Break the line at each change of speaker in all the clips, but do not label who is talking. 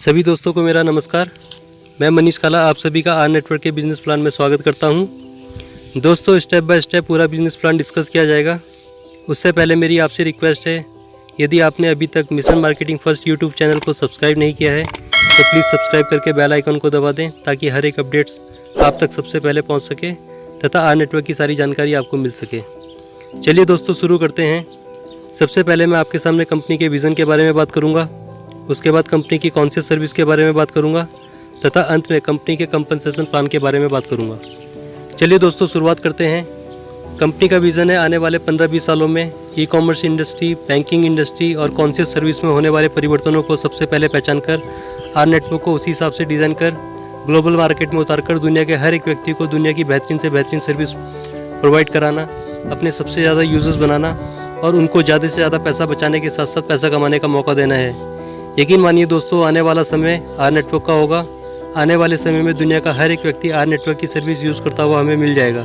सभी दोस्तों को मेरा नमस्कार। मैं मनीष काला आप सभी का आर नेटवर्क के बिज़नेस प्लान में स्वागत करता हूं। दोस्तों, स्टेप बाय स्टेप पूरा बिज़नेस प्लान डिस्कस किया जाएगा। उससे पहले मेरी आपसे रिक्वेस्ट है, यदि आपने अभी तक mission marketing first YouTube channel को सब्सक्राइब नहीं किया है तो प्लीज़ सब्सक्राइब करके बेल आइकन को दबा दें ताकि हर एक अपडेट्स आप तक सबसे पहले पहुँच सके तथा आर नेटवर्क की सारी जानकारी आपको मिल सके। चलिए दोस्तों, शुरू करते हैं। सबसे पहले मैं आपके सामने कंपनी के विज़न के बारे में बात करूँगा, उसके बाद कंपनी की कौन सी सर्विस के बारे में बात करूंगा तथा अंत में कंपनी के कंपनसेशन प्लान के बारे में बात करूंगा। चलिए दोस्तों, शुरुआत करते हैं। कंपनी का विज़न है आने वाले 15-20 सालों में e commerce industry, banking industry और कॉन्शियस सर्विस में होने वाले परिवर्तनों को सबसे पहले पहचान कर आर नेटवर्क को उसी हिसाब से डिज़ाइन कर ग्लोबल मार्केट में उतारकर दुनिया के हर एक व्यक्ति को दुनिया की बेहतरीन से बेहतरीन सर्विस प्रोवाइड कराना, अपने सबसे ज़्यादा यूजर्स बनाना और उनको ज़्यादा से ज़्यादा पैसा बचाने के साथ साथ पैसा कमाने का मौका देना है। यकीन मानिए दोस्तों, आने वाला समय आर नेटवर्क का होगा। आने वाले समय में दुनिया का हर एक व्यक्ति आर नेटवर्क की सर्विस यूज़ करता हुआ हमें मिल जाएगा,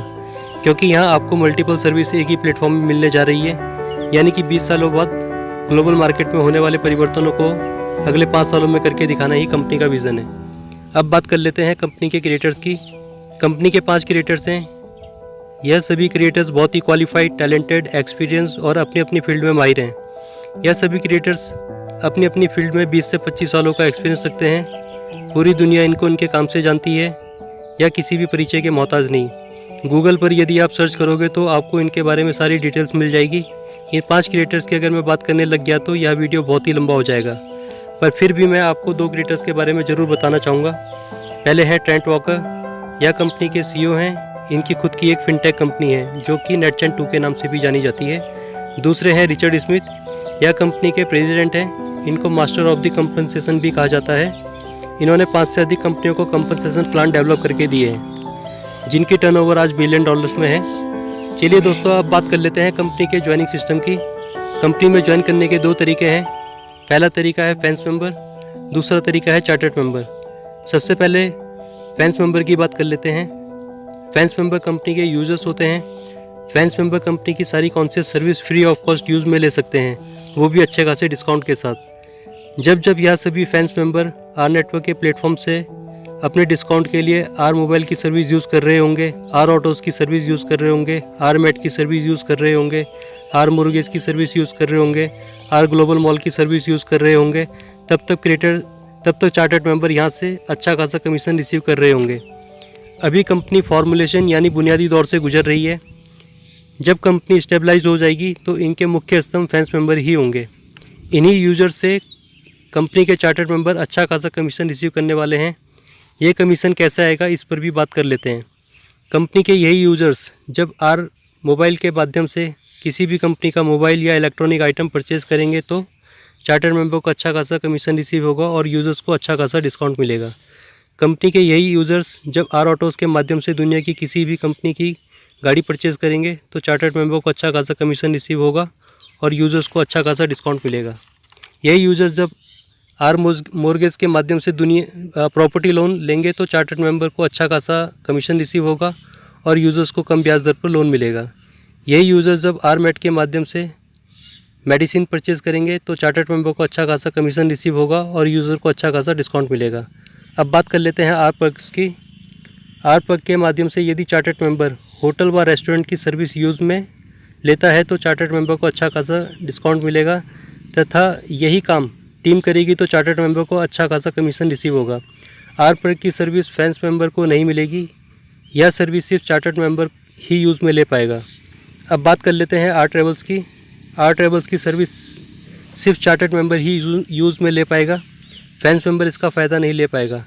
क्योंकि यहाँ आपको मल्टीपल सर्विस एक ही प्लेटफॉर्म में मिलने जा रही है। यानी कि 20 सालों बाद ग्लोबल मार्केट में होने वाले परिवर्तनों को अगले 5 सालों में करके दिखाना ही कंपनी का विज़न है। अब बात कर लेते हैं कंपनी के क्रिएटर्स की। कंपनी के 5 क्रिएटर्स हैं। यह सभी क्रिएटर्स बहुत ही क्वालिफाइड, टैलेंटेड, एक्सपीरियंस और अपनी अपनी फील्ड में माहिर हैं। यह सभी क्रिएटर्स अपनी अपनी फील्ड में 20 से 25 सालों का एक्सपीरियंस रखते हैं। पूरी दुनिया इनको उनके काम से जानती है या किसी भी परिचय के मोहताज नहीं। गूगल पर यदि आप सर्च करोगे तो आपको इनके बारे में सारी डिटेल्स मिल जाएगी। इन 5 क्रिएटर्स की अगर मैं बात करने लग गया तो यह वीडियो बहुत ही लंबा हो जाएगा, पर फिर भी मैं आपको 2 क्रिएटर्स के बारे में ज़रूर बताना चाहूँगा। पहले है ट्रेंट वॉकर। यह कंपनी के CEO हैं। इनकी खुद की एक फिनटेक कंपनी है जो कि नेटचेंट 2 के नाम से भी जानी जाती है। दूसरे हैं रिचर्ड स्मिथ। यह कंपनी के प्रेसिडेंट हैं। इनको मास्टर ऑफ द कंपनसेशन भी कहा जाता है। इन्होंने 5 से अधिक कंपनियों को कंपनसेशन प्लान डेवलप करके दिए हैं, जिनकी टर्नओवर आज $1 बिलियन में है। चलिए दोस्तों, अब बात कर लेते हैं कंपनी के ज्वाइनिंग सिस्टम की। कंपनी में ज्वाइन करने के 2 तरीके हैं। पहला तरीका है फैंस मेंबर, दूसरा तरीका है चार्टर्ड मेंबर। सबसे पहले फैंस मेंबर की बात कर लेते हैं। फैंस मेंबर कंपनी के यूजर्स होते हैं। फैंस मेंबर कंपनी की सारी conscious service free of cost use में ले सकते हैं, वो भी अच्छे खासे डिस्काउंट के साथ। जब यह सभी फैंस मेंबर आर नेटवर्क के प्लेटफॉर्म से अपने डिस्काउंट के लिए आर मोबाइल की सर्विस यूज़ कर रहे होंगे, आर ऑटोज़ की सर्विस यूज़ कर रहे होंगे, आर मेट की सर्विस यूज़ कर रहे होंगे, आर मोर्गेज की सर्विस यूज़ कर रहे होंगे, आर ग्लोबल मॉल की सर्विस यूज़ कर रहे होंगे, तब तक चार्टर्ड मेंबर यहाँ से अच्छा खासा कमीशन रिसीव कर रहे होंगे। अभी कंपनी फॉर्मुलेशन यानी बुनियादी दौर से गुजर रही है। जब कंपनी स्टेबलाइज हो जाएगी तो इनके मुख्य स्तंभ फैंस मेंबर ही होंगे। इन्हीं यूजर्स से कंपनी के चार्टर्ड मेंबर अच्छा खासा कमीशन रिसीव करने वाले हैं। ये कमीशन कैसे आएगा, इस पर भी बात कर लेते हैं। कंपनी के यही यूजर्स जब आर मोबाइल के माध्यम से किसी भी कंपनी का मोबाइल या इलेक्ट्रॉनिक आइटम परचेज़ करेंगे तो चार्टर्ड मेंबर को अच्छा खासा कमीशन रिसीव होगा और यूजर्स को अच्छा खासा डिस्काउंट मिलेगा। कंपनी के यही यूजर्स जब आर ऑटोज़ के माध्यम से दुनिया की किसी भी कंपनी की गाड़ी परचेज़ करेंगे तो चार्टर्ड मेंबर को अच्छा खासा कमीशन रिसीव होगा और यूज़र्स को अच्छा खासा डिस्काउंट मिलेगा। यही यूज़र्स जब आर मोर्गेज के माध्यम से दुनिया प्रॉपर्टी लोन लेंगे तो चार्टर्ड मेंबर को अच्छा खासा कमीशन रिसीव होगा और यूज़र्स को कम ब्याज दर पर लोन मिलेगा। यही यूज़र्स जब आर मेट के माध्यम से मेडिसिन परचेज़ करेंगे तो चार्टर्ड मेंबर को अच्छा खासा कमीशन रिसीव होगा और यूज़र को अच्छा खासा डिस्काउंट मिलेगा। अब बात कर लेते हैं आर पर्क्स की। आर पर्क के माध्यम से यदि चार्टर्ड मेंबर होटल व रेस्टोरेंट की सर्विस यूज़ में लेता है तो चार्टर्ड मेंबर को अच्छा खासा डिस्काउंट मिलेगा तथा यही काम टीम करेगी तो चार्टर्ड मेंबर को अच्छा खासा कमीशन रिसीव होगा। आर पर्क की सर्विस फैंस मेंबर को नहीं मिलेगी। यह सर्विस सिर्फ चार्टर्ड मेंबर ही यूज़ में ले पाएगा। अब बात कर लेते हैं आर ट्रेवल्स की। आर ट्रेवल्स की सर्विस सिर्फ चार्टर्ड मेंबर ही यूज़ में ले पाएगा। फैंस मेंबर इसका फ़ायदा नहीं ले पाएगा।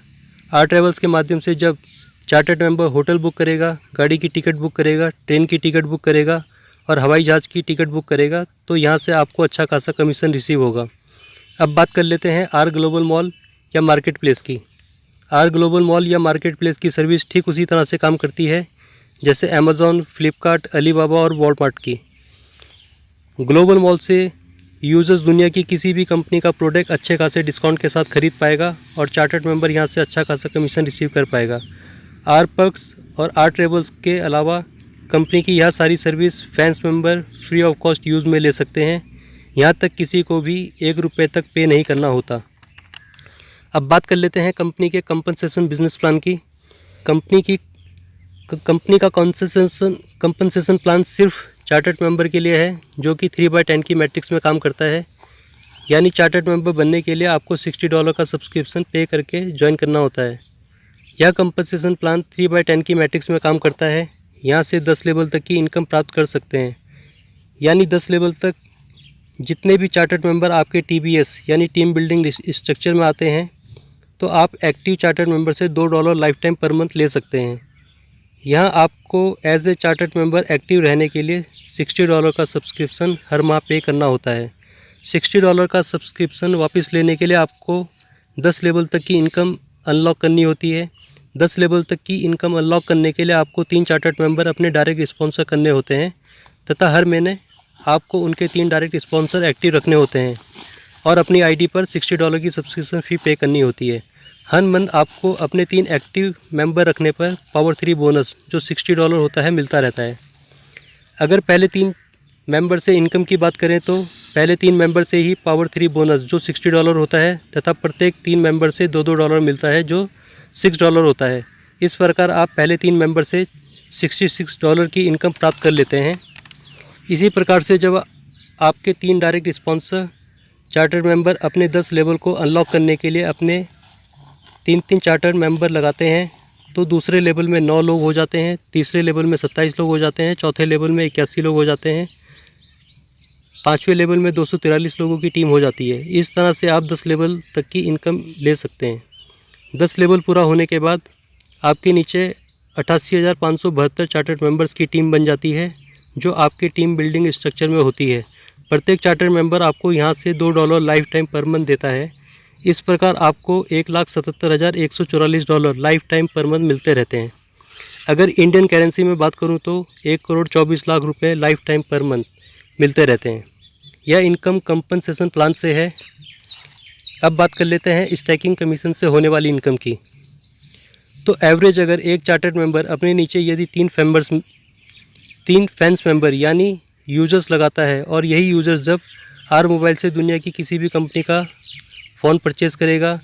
आर ट्रेवल्स के माध्यम से जब चार्टर्ड मेंबर होटल बुक करेगा, गाड़ी की टिकट बुक करेगा, ट्रेन की टिकट बुक करेगा और हवाई जहाज़ की टिकट बुक करेगा तो यहाँ से आपको अच्छा खासा कमीशन रिसीव होगा। अब बात कर लेते हैं आर ग्लोबल मॉल या मार्केट प्लेस की। आर ग्लोबल मॉल या मार्केट प्लेस की सर्विस ठीक उसी तरह से काम करती है जैसे अमेज़ॉन, फ्लिपकार्ट, अलीबाबा और वॉलमार्ट की। ग्लोबल मॉल से यूज़र्स दुनिया की किसी भी कंपनी का प्रोडक्ट अच्छे खासे डिस्काउंट के साथ खरीद पाएगा और चार्टर्ड मेंबर यहाँ से अच्छा खासा कमीशन रिसीव कर पाएगा। आर पर्क्स और आर ट्रेवल्स के अलावा कंपनी की यह सारी service fans member free of cost use में ले सकते हैं। यहाँ तक किसी को भी ₹1 तक पे नहीं करना होता। अब बात कर लेते हैं कंपनी के कंपनसेशन बिजनेस प्लान की। कंपनी का कंपनसेशन प्लान सिर्फ चार्टर्ड मेंबर के लिए है, जो कि 3/10 की मैट्रिक्स में काम करता है। यानी चार्टर्ड मेंबर बनने के लिए आपको $60 का सब्सक्रिप्शन पे करके ज्वाइन करना होता है। यह कंपनसेशन प्लान 3/10 की मैट्रिक्स में काम करता है। यहाँ से 10 लेवल तक की इनकम प्राप्त कर सकते हैं। यानी 10 लेवल तक जितने भी चार्टर्ड मेंबर आपके TBS यानी टीम बिल्डिंग स्ट्रक्चर में आते हैं, तो आप एक्टिव चार्टर्ड मेंबर से $2 लाइफ टाइम पर मंथ ले सकते हैं। यहाँ आपको as a chartered member active रहने के लिए $60 का सब्सक्रिप्शन हर माह पे करना होता है। $60 का सब्सक्रिप्शन वापस लेने के लिए आपको 10 लेवल तक की इनकम अनलॉक करनी होती है। 10 लेवल तक की इनकम अनलॉक करने के लिए आपको 3 चार्टर्ड मेंबर अपने डायरेक्ट स्पॉन्सर करने होते हैं तथा हर महीने आपको उनके 3 डायरेक्ट स्पॉन्सर एक्टिव रखने होते हैं और अपनी आईडी पर $60 की सब्सक्रिप्शन फ़ी पे करनी होती है। हर मंथ आपको अपने 3 एक्टिव मेंबर रखने पर पावर 3 बोनस जो $60 होता है मिलता रहता है। अगर पहले 3 मेंबर से इनकम की बात करें तो पहले 3 मेंबर से ही पावर 3 बोनस जो $60 होता है तथा प्रत्येक 3 मेंबर से $2 मिलता है जो $6 होता है। इस प्रकार आप पहले 3 मेंबर से $66 की इनकम प्राप्त कर लेते हैं। इसी प्रकार से जब आपके 3 डायरेक्ट स्पॉन्सर चार्टर्ड मेंबर अपने 10 लेवल को अनलॉक करने के लिए अपने 3 चार्टर्ड मेंबर लगाते हैं, तो दूसरे लेवल में 9 लोग हो जाते हैं, तीसरे लेवल में 27 लोग हो जाते हैं, चौथे लेवल में 81 लोग हो जाते हैं, 5वें लेवल में 243 लोगों की टीम हो जाती है। इस तरह से आप 10 लेवल तक की इनकम ले सकते हैं। 10 लेवल पूरा होने के बाद आपके नीचे 88,572 चार्टर्ड मेंबर्स की टीम बन जाती है, जो आपके टीम बिल्डिंग स्ट्रक्चर में होती है। प्रत्येक चार्टर्ड मेंबर आपको यहाँ से $2 लाइफ टाइम पर मंथ देता है। इस प्रकार आपको $1,77,144 लाइफ टाइम पर मंथ मिलते रहते हैं। अगर इंडियन करेंसी में बात करूँ तो 1,24,00,000 रुपये लाइफ टाइम पर मंथ मिलते रहते हैं। यह इनकम कंपनसेशन प्लान से है। अब बात कर लेते हैं स्टैकिंग कमीशन से होने वाली इनकम की। तो एवरेज अगर एक चार्टर्ड मेंबर अपने नीचे यदि 3 फैंस मेंबर यानी यूजर्स लगाता है और यही यूजर्स जब आर मोबाइल से दुनिया की किसी भी कंपनी का फ़ोन परचेज़ करेगा,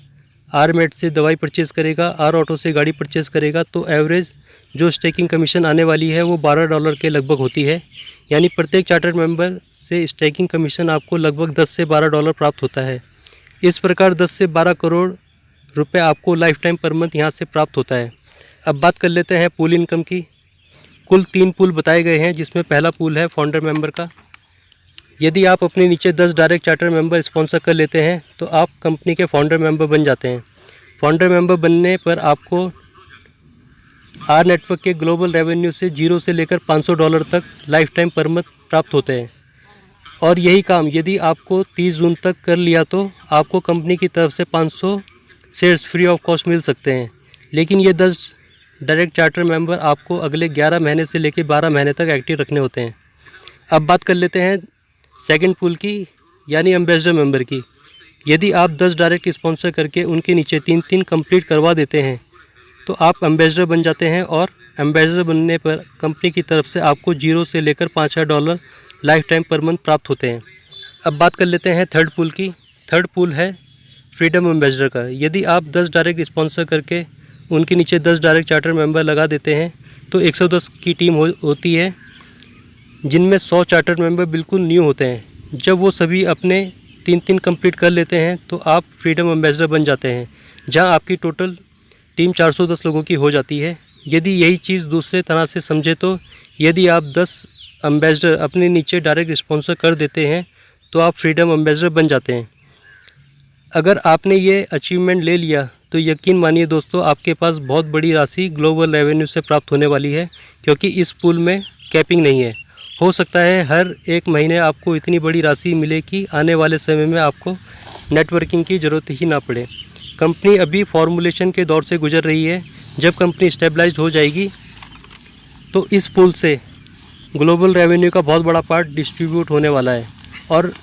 आर मेड से दवाई परचेज़ करेगा, आर ऑटो से गाड़ी परचेज़ करेगा, तो एवरेज जो स्टैकिंग कमीशन आने वाली है वो $12 के लगभग होती है। यानी प्रत्येक चार्टर्ड मेंबर से स्टैकिंग कमीशन आपको लगभग $10 से $12 प्राप्त होता है। इस प्रकार 10 से 12 करोड़ रुपए आपको लाइफ टाइम पर मंथ यहाँ से प्राप्त होता है। अब बात कर लेते हैं पूल इनकम की। कुल 3 पूल बताए गए हैं, जिसमें पहला पूल है फाउंडर मेंबर का। यदि आप अपने नीचे 10 डायरेक्ट चार्टर मेंबर स्पॉन्सर कर लेते हैं तो आप कंपनी के फाउंडर मेंबर बन जाते हैं। फाउंडर मेंबर बनने पर आपको आर नेटवर्क के ग्लोबल रेवेन्यू से 0 से लेकर $500 तक लाइफ टाइम पर मंथ प्राप्त होते हैं। और यही काम यदि आपको 30 जून तक कर लिया तो आपको कंपनी की तरफ से 500 शेयर्स फ्री ऑफ कॉस्ट मिल सकते हैं। लेकिन ये 10 डायरेक्ट चार्टर मेंबर आपको अगले 11 महीने से लेकर 12 महीने तक एक्टिव रखने होते हैं। अब बात कर लेते हैं सेकंड पूल की यानी एम्बेसडर मेंबर की। यदि आप 10 डायरेक्ट स्पॉन्सर करके उनके नीचे 3 कंप्लीट करवा देते हैं तो आप एम्बेसडर बन जाते हैं और एम्बेसडर बनने पर कंपनी की तरफ से आपको 0 से लेकर $5,000 लाइफ टाइम पर मंथ प्राप्त होते हैं। अब बात कर लेते हैं थर्ड पूल की। थर्ड पूल है फ्रीडम एम्बेसडर का। यदि आप 10 डायरेक्ट स्पॉन्सर करके उनके नीचे 10 डायरेक्ट चार्टर मेंबर लगा देते हैं तो 110 की टीम होती है, जिनमें 100 चार्टर मेंबर बिल्कुल न्यू होते हैं। जब वो सभी अपने 3 कंप्लीट कर लेते हैं तो आप फ्रीडम एम्बेसडर बन जाते हैं, जहां आपकी टोटल टीम 410 लोगों की हो जाती है। यदि यही चीज़ दूसरे तरह से समझे तो यदि आप 10 एम्बेसडर अपने नीचे डायरेक्ट स्पॉन्सर कर देते हैं तो आप फ्रीडम एम्बेसडर बन जाते हैं। अगर आपने ये अचीवमेंट ले लिया तो यकीन मानिए दोस्तों, आपके पास बहुत बड़ी राशि ग्लोबल रेवेन्यू से प्राप्त होने वाली है, क्योंकि इस पूल में कैपिंग नहीं है। हो सकता है हर एक महीने आपको इतनी बड़ी राशि मिले कि आने वाले समय में आपको नेटवर्किंग की ज़रूरत ही ना पड़े। कंपनी अभी फॉर्मुलेशन के दौर से गुजर रही है। जब कंपनी स्टेबलाइज हो जाएगी तो इस पूल से ग्लोबल रेवेन्यू का बहुत बड़ा पार्ट डिस्ट्रीब्यूट होने वाला है और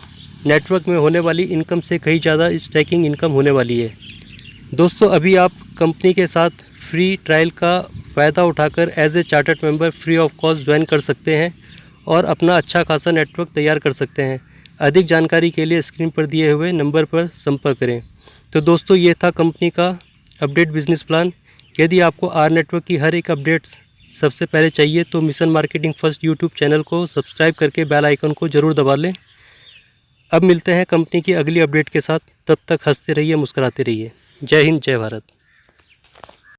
नेटवर्क में होने वाली इनकम से कहीं ज़्यादा स्टैकिंग इनकम होने वाली है। दोस्तों, अभी आप कंपनी के साथ फ्री ट्रायल का फ़ायदा उठाकर as a chartered member free of cost join कर सकते हैं और अपना अच्छा खासा नेटवर्क तैयार कर सकते हैं। अधिक जानकारी के लिए स्क्रीन पर दिए हुए नंबर पर संपर्क करें। तो दोस्तों ये था कंपनी का अपडेट बिजनेस प्लान। यदि आपको आर नेटवर्क की हर एक अपडेट्स सबसे पहले चाहिए तो mission marketing first YouTube channel को सब्सक्राइब करके बेल आइकन को ज़रूर दबा लें। अब मिलते हैं कंपनी की अगली अपडेट के साथ, तब तक हंसते रहिए, मुस्कुराते रहिए। जय हिंद, जय भारत।